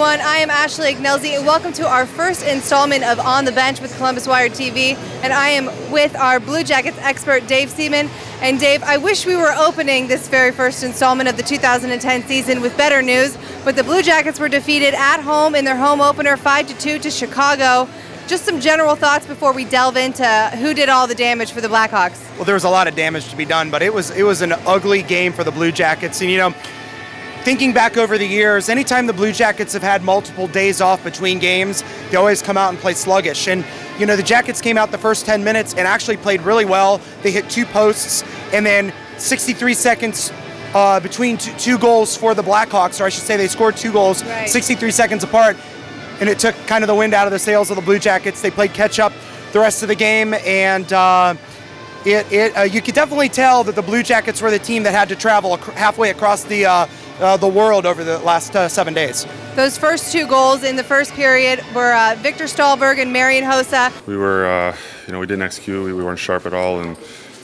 everyone. I am Asleigh Ignelzi, and welcome to our first installment of On the Bench with Columbus Wire TV. And I am with our Blue Jackets expert, Dave Seaman. And Dave, I wish we were opening this very first installment of the 2010 season with better news, but the Blue Jackets were defeated at home in their home opener 5-2 to Chicago. Just some general thoughts before we delve into who did all the damage for the Blackhawks. Well, there was a lot of damage to be done, but it was an ugly game for the Blue Jackets. And, you know, thinking back over the years, anytime the Blue Jackets have had multiple days off between games, they always come out and play sluggish. And, you know, the Jackets came out the first 10 minutes and actually played really well. They hit 2 posts, and then 63 seconds between two goals for the Blackhawks, or I should say they scored 2 goals, right, 63 seconds apart. And it took kind of the wind out of the sails of the Blue Jackets. They played catch-up the rest of the game, and you could definitely tell that the Blue Jackets were the team that had to travel halfway across the world over the last 7 days. Those first 2 goals in the first period were Victor Stahlberg and Marian Hossa. We were, we didn't execute. We weren't sharp at all, and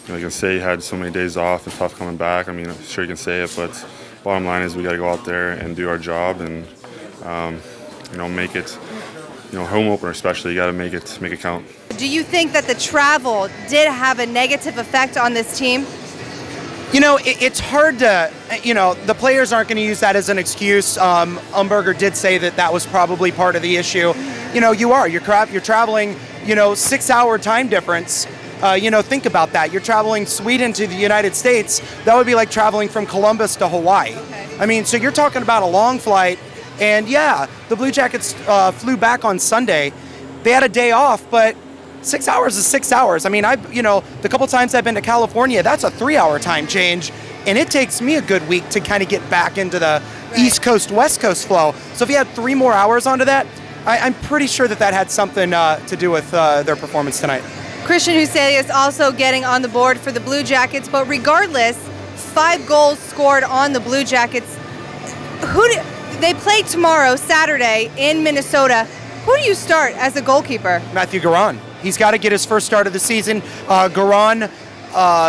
you can say he had so many days off and tough coming back. I mean, sure you can say it, but bottom line is we got to go out there and do our job and make it. Home opener especially, you got to make it count. Do you think that the travel did have a negative effect on this team? You know, it's hard to, the players aren't going to use that as an excuse. Umberger did say that was probably part of the issue. You're traveling, 6-hour time difference. Think about that. You're traveling Sweden to the United States. That would be like traveling from Columbus to Hawaii. Okay. I mean, so you're talking about a long flight. And yeah, the Blue Jackets flew back on Sunday. They had a day off, but 6 hours is 6 hours. I mean, the couple times I've been to California, that's a 3-hour time change, and it takes me a good week to kind of get back into the East Coast, West Coast flow. So if you had 3 more hours onto that, I'm pretty sure that had something to do with their performance tonight. Christian Huselius also getting on the board for the Blue Jackets, but regardless, 5 goals scored on the Blue Jackets. They play tomorrow, Saturday, in Minnesota. Who do you start as a goalkeeper? Matthew Garon. He's got to get his first start of the season. Garon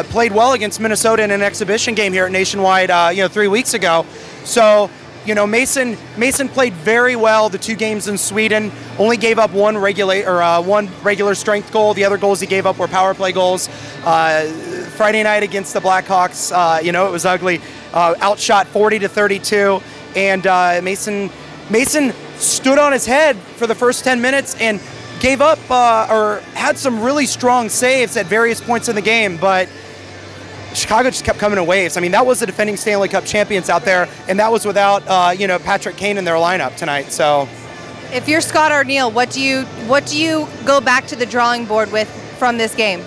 played well against Minnesota in an exhibition game here at Nationwide, 3 weeks ago. So, Mason played very well the 2 games in Sweden. Only gave up one regular strength goal. The other goals he gave up were power play goals. Friday night against the Blackhawks, it was ugly. Outshot 40-32. And Mason stood on his head for the first 10 minutes and gave up or had some really strong saves at various points in the game, but Chicago just kept coming in waves. I mean, that was the defending Stanley Cup champions out there, and that was without Patrick Kane in their lineup tonight. So, if you're Scott Arniel, what do you go back to the drawing board with from this game?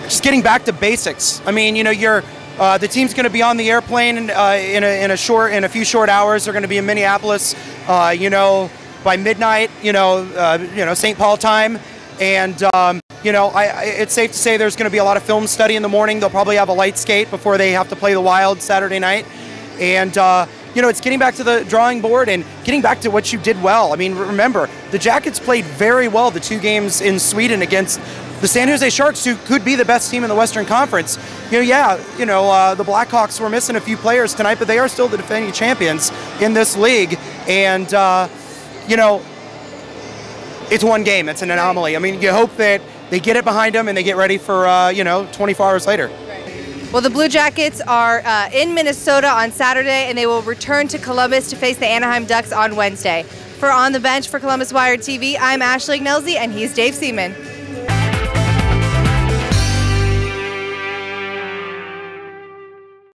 Just getting back to basics. I mean, the team's going to be on the airplane in a few short hours. They're going to be in Minneapolis, by midnight, St. Paul time, and it's safe to say there's going to be a lot of film study in the morning. They'll probably have a light skate before they have to play the Wild Saturday night, and it's getting back to the drawing board and getting back to what you did well. I mean, remember, the Jackets played very well the 2 games in Sweden against the San Jose Sharks, who could be the best team in the Western Conference. The Blackhawks were missing a few players tonight, but they are still the defending champions in this league. And, it's one game. It's an anomaly. I mean, you hope that they get it behind them and they get ready for, 24 hours later. Well, the Blue Jackets are in Minnesota on Saturday, and they will return to Columbus to face the Anaheim Ducks on Wednesday. For On the Bench for Columbus Wire TV, I'm Asleigh Ignelzi, and he's Dave Seaman.